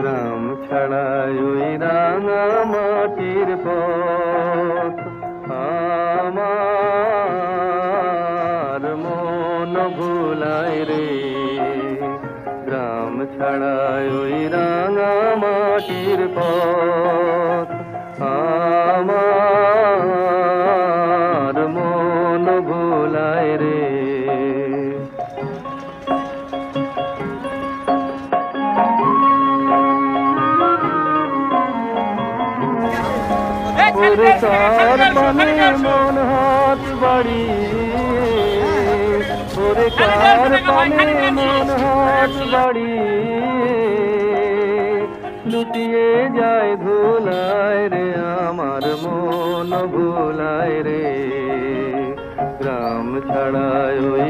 গ্রাম ছাড়াই ওই রাঙা মাটির পথ আমার মন ভুলায় রে। গ্রাম ছাড়াই ওই রাঙা মাটির পথ আমার মন ভুলায় রে। ওরে কার পানে মন হাত বাড়িয়ে, ওরে কার পানে মন হাত বাড়িয়ে লুটিয়ে যায় ধুলায় রে, আমার মন ভুলায় রে। গ্রাম ছাড়ায় ওই